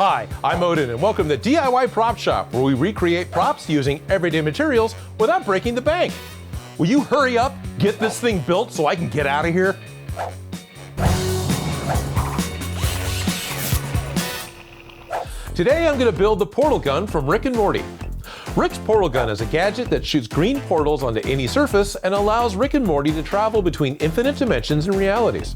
Hi, I'm Odin, and welcome to DIY Prop Shop, where we recreate props using everyday materials without breaking the bank. Will you hurry up, get this thing built so I can get out of here? Today I'm going to build the portal gun from Rick and Morty. Rick's portal gun is a gadget that shoots green portals onto any surface and allows Rick and Morty to travel between infinite dimensions and realities.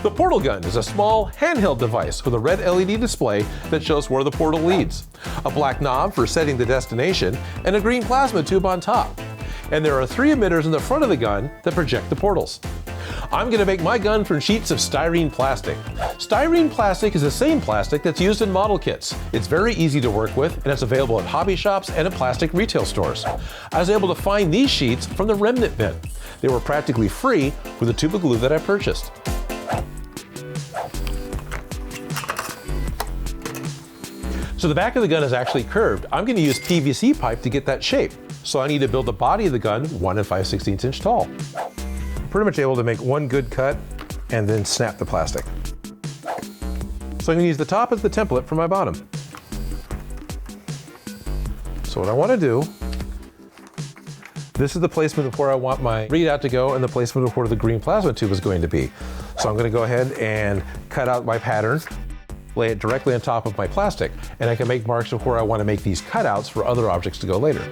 The portal gun is a small, handheld device with a red LED display that shows where the portal leads, a black knob for setting the destination, and a green plasma tube on top. And there are 3 emitters in the front of the gun that project the portals. I'm going to make my gun from sheets of styrene plastic. Styrene plastic is the same plastic that's used in model kits. It's very easy to work with, and it's available at hobby shops and at plastic retail stores. I was able to find these sheets from the remnant bin. They were practically free with a tube of glue that I purchased. So the back of the gun is actually curved. I'm going to use PVC pipe to get that shape. So I need to build the body of the gun 1 5/16 inch tall. I'm pretty much able to make one good cut and then snap the plastic. So I'm going to use the top as the template for my bottom. So what I want to do, this is the placement of where I want my readout to go and the placement of where the green plasma tube is going to be. So I'm going to go ahead and cut out my pattern, lay it directly on top of my plastic, and I can make marks of where I want to make these cutouts for other objects to go later.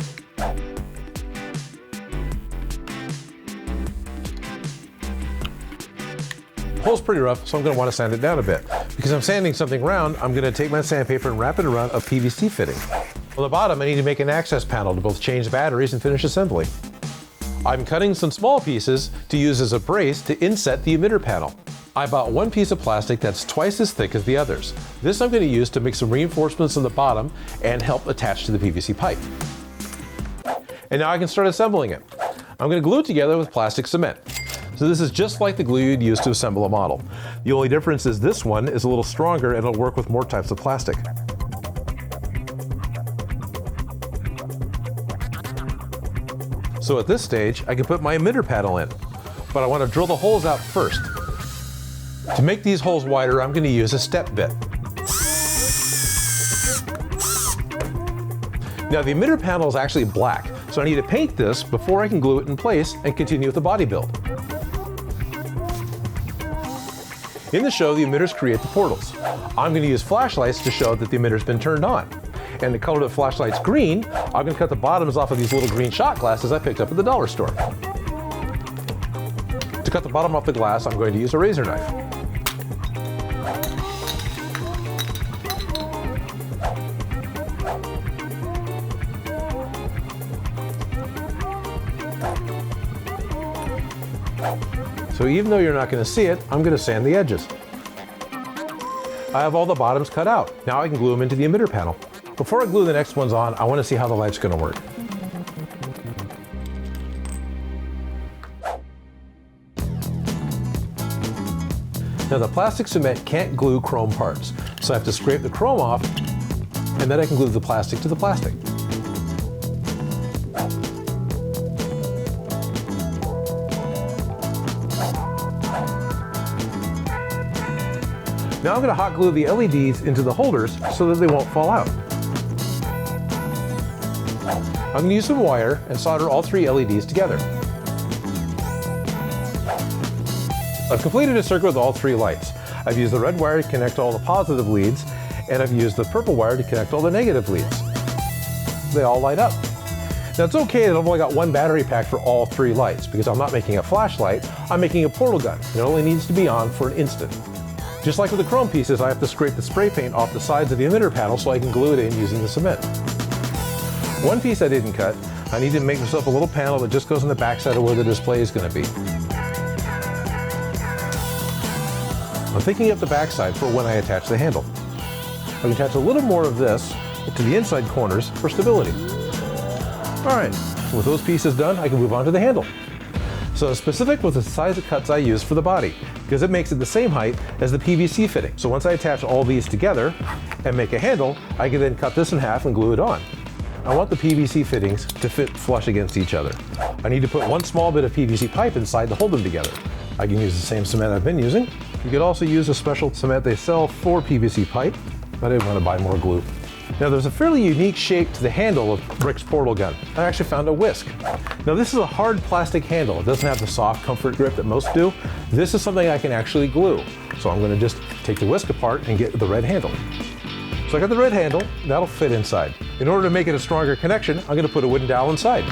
The hole's pretty rough, so I'm going to want to sand it down a bit. Because I'm sanding something round, I'm going to take my sandpaper and wrap it around a PVC fitting. On the bottom, I need to make an access panel to both change batteries and finish assembly. I'm cutting some small pieces to use as a brace to inset the emitter panel. I bought one piece of plastic that's twice as thick as the others. This I'm going to use to make some reinforcements on the bottom and help attach to the PVC pipe. And now I can start assembling it. I'm going to glue it together with plastic cement. So this is just like the glue you'd use to assemble a model. The only difference is this one is a little stronger and it'll work with more types of plastic. So at this stage, I can put my emitter panel in, but I want to drill the holes out first. To make these holes wider, I'm going to use a step bit. Now the emitter panel is actually black, so I need to paint this before I can glue it in place and continue with the body build. In the show, the emitters create the portals. I'm going to use flashlights to show that the emitter's been turned on. And to color the flashlights green, I'm going to cut the bottoms off of these little green shot glasses I picked up at the dollar store. To cut the bottom off the glass, I'm going to use a razor knife. So even though you're not going to see it, I'm going to sand the edges. I have all the bottoms cut out. Now I can glue them into the emitter panel. Before I glue the next ones on, I want to see how the light's going to work. Now the plastic cement can't glue chrome parts, so I have to scrape the chrome off, and then I can glue the plastic to the plastic. Now I'm going to hot glue the LEDs into the holders so that they won't fall out. I'm going to use some wire and solder all 3 LEDs together. I've completed a circuit with all 3 lights. I've used the red wire to connect all the positive leads, and I've used the purple wire to connect all the negative leads. They all light up. Now it's okay that I've only got one battery pack for all 3 lights, because I'm not making a flashlight, I'm making a portal gun. It only needs to be on for an instant. Just like with the chrome pieces, I have to scrape the spray paint off the sides of the emitter panel so I can glue it in using the cement. One piece I didn't cut, I need to make myself a little panel that just goes on the back side of where the display is going to be. I'm thinking up the back side for when I attach the handle. I can attach a little more of this to the inside corners for stability. Alright, with those pieces done, I can move on to the handle. So specific with the size of cuts I use for the body, because it makes it the same height as the PVC fitting. So once I attach all these together and make a handle, I can then cut this in half and glue it on. I want the PVC fittings to fit flush against each other. I need to put one small bit of PVC pipe inside to hold them together. I can use the same cement I've been using. You could also use a special cement they sell for PVC pipe. but I didn't want to buy more glue. Now there's a fairly unique shape to the handle of Rick's portal gun. I actually found a whisk. Now this is a hard plastic handle. It doesn't have the soft comfort grip that most do. This is something I can actually glue. So I'm going to just take the whisk apart and get the red handle. So I got the red handle, that'll fit inside. In order to make it a stronger connection, I'm going to put a wooden dowel inside.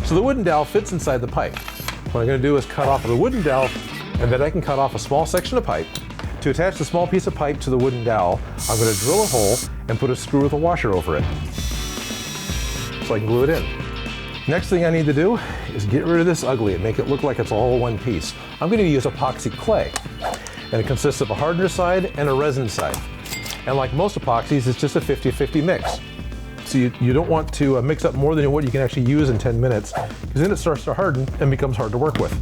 So the wooden dowel fits inside the pipe. What I'm going to do is cut off the wooden dowel, and then I can cut off a small section of pipe. To attach the small piece of pipe to the wooden dowel, I'm going to drill a hole and put a screw with a washer over it, so I can glue it in. Next thing I need to do is get rid of this ugly and make it look like it's all one piece. I'm going to use epoxy clay, and it consists of a hardener side and a resin side. And like most epoxies, it's just a 50-50 mix. So you don't want to mix up more than what you can actually use in 10 minutes, because then it starts to harden and becomes hard to work with.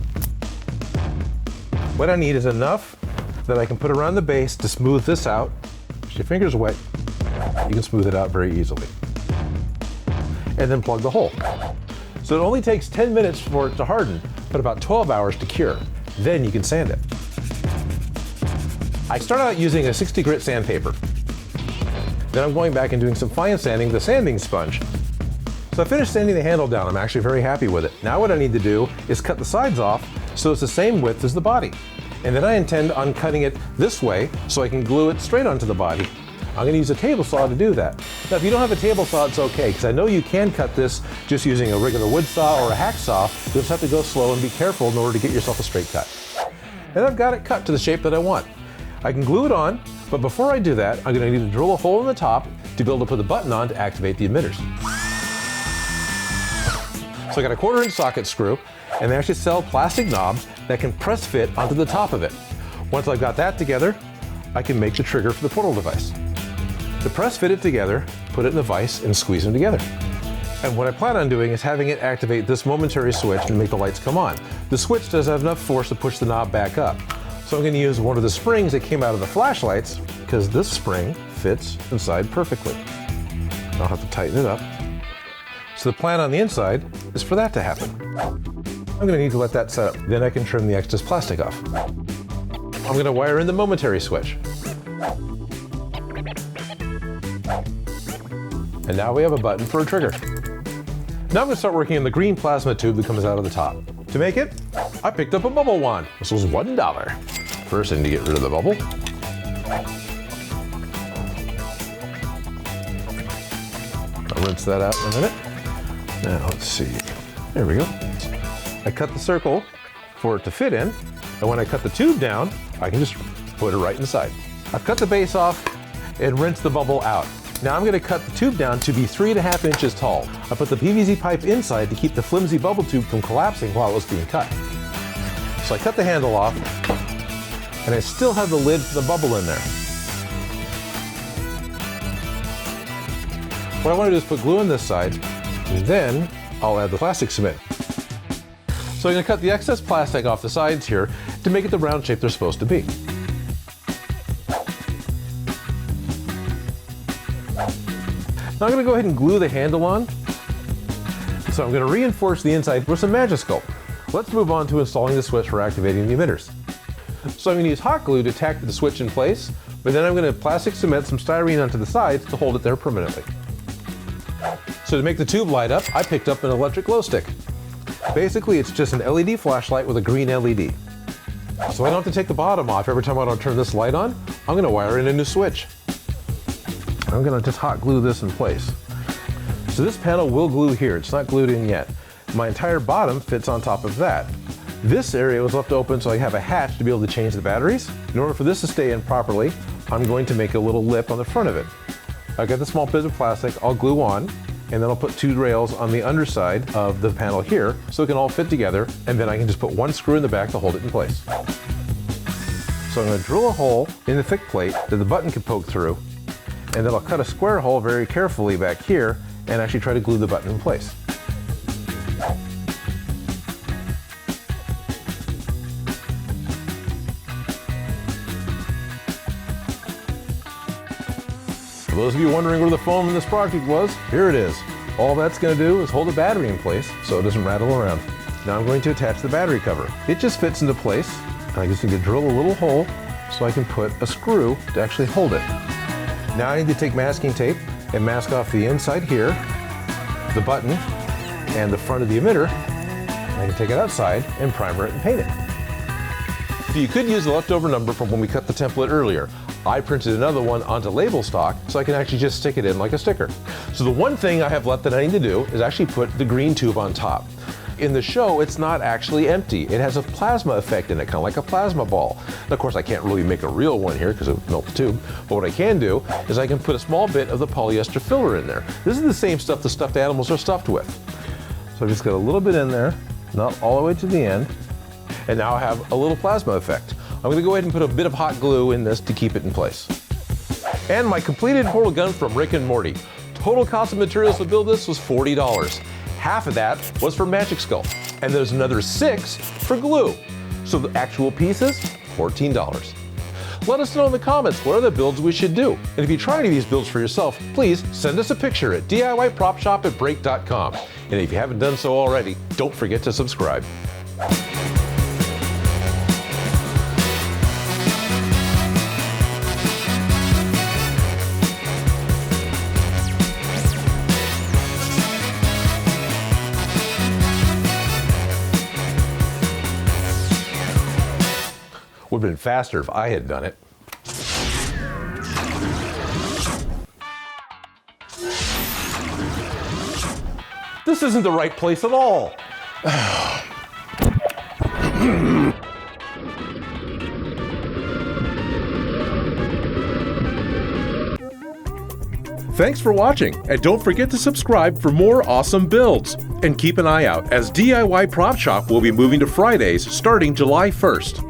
What I need is enough that I can put around the base to smooth this out. If your finger's wet, you can smooth it out very easily. And then plug the hole. So it only takes 10 minutes for it to harden, but about 12 hours to cure. Then you can sand it. I start out using a 60 grit sandpaper. Then I'm going back and doing some fine sanding with a sanding sponge. So I finished sanding the handle down. I'm actually very happy with it. Now what I need to do is cut the sides off so it's the same width as the body. And then I intend on cutting it this way so I can glue it straight onto the body. I'm going to use a table saw to do that. Now if you don't have a table saw, it's okay, because I know you can cut this just using a regular wood saw or a hacksaw. You just have to go slow and be careful in order to get yourself a straight cut. And I've got it cut to the shape that I want. I can glue it on, but before I do that, I'm going to need to drill a hole in the top to be able to put the button on to activate the emitters. So I got a 1/4-inch socket screw, and they actually sell plastic knobs that can press fit onto the top of it. Once I've got that together, I can make the trigger for the portal device. To press fit it together, put it in the vise and squeeze them together. And what I plan on doing is having it activate this momentary switch and make the lights come on. The switch doesn't have enough force to push the knob back up. So I'm going to use one of the springs that came out of the flashlights, because this spring fits inside perfectly. I'll have to tighten it up. So the plan on the inside is for that to happen. I'm going to need to let that set up. Then I can trim the excess plastic off. I'm going to wire in the momentary switch. And now we have a button for a trigger. Now I'm going to start working on the green plasma tube that comes out of the top. To make it, I picked up a bubble wand. This was $1. First, I need to get rid of the bubble. I'll rinse that out in a minute. Now, let's see. There we go. I cut the circle for it to fit in, and when I cut the tube down, I can just put it right inside. I've cut the base off and rinsed the bubble out. Now I'm going to cut the tube down to be 3.5 inches tall. I put the PVC pipe inside to keep the flimsy bubble tube from collapsing while it was being cut. So I cut the handle off, and I still have the lid for the bubble in there. What I want to do is put glue on this side, and then I'll add the plastic cement. So I'm going to cut the excess plastic off the sides here to make it the round shape they're supposed to be. Now I'm going to go ahead and glue the handle on. So I'm going to reinforce the inside with some Magiscope. Let's move on to installing the switch for activating the emitters. So I'm going to use hot glue to tack the switch in place, but then I'm going to plastic cement some styrene onto the sides to hold it there permanently. So to make the tube light up, I picked up an electric glow stick. Basically, it's just an LED flashlight with a green LED. So I don't have to take the bottom off every time I want to turn this light on. I'm going to wire in a new switch. I'm going to just hot glue this in place. So this panel will glue here. It's not glued in yet. My entire bottom fits on top of that. This area was left open so I have a hatch to be able to change the batteries. In order for this to stay in properly, I'm going to make a little lip on the front of it. I've got the small bit of plastic I'll glue on, and then I'll put 2 rails on the underside of the panel here so it can all fit together, and then I can just put 1 screw in the back to hold it in place. So I'm going to drill a hole in the thick plate that the button can poke through, and then I'll cut a square hole very carefully back here and actually try to glue the button in place. For those of you wondering where the foam in this project was, here it is. All that's going to do is hold the battery in place so it doesn't rattle around. Now I'm going to attach the battery cover. It just fits into place. I just need to drill a little hole so I can put a screw to actually hold it. Now I need to take masking tape and mask off the inside here, the button, and the front of the emitter. I can take it outside and primer it and paint it. You could use the leftover number from when we cut the template earlier. I printed another one onto label stock so I can actually just stick it in like a sticker. So the one thing I have left that I need to do is actually put the green tube on top. In the show, it's not actually empty. It has a plasma effect in it, kind of like a plasma ball. And of course, I can't really make a real one here because it would melt the tube. But what I can do is I can put a small bit of the polyester filler in there. This is the same stuff the stuffed animals are stuffed with. So I've just got a little bit in there, not all the way to the end. And now I have a little plasma effect. I'm going to go ahead and put a bit of hot glue in this to keep it in place. And my completed portal gun from Rick and Morty. Total cost of materials to build this was $40. Half of that was for Magic Skull, and there's another $6 for glue. So the actual pieces, $14. Let us know in the comments what other builds we should do. And if you try any of these builds for yourself, please send us a picture at DIYPropShop@break.com. And if you haven't done so already, don't forget to subscribe. Would have been faster if I had done it. This isn't the right place at all. Thanks for watching, and don't forget to subscribe for more awesome builds. And keep an eye out as DIY Prop Shop will be moving to Fridays starting July 1st.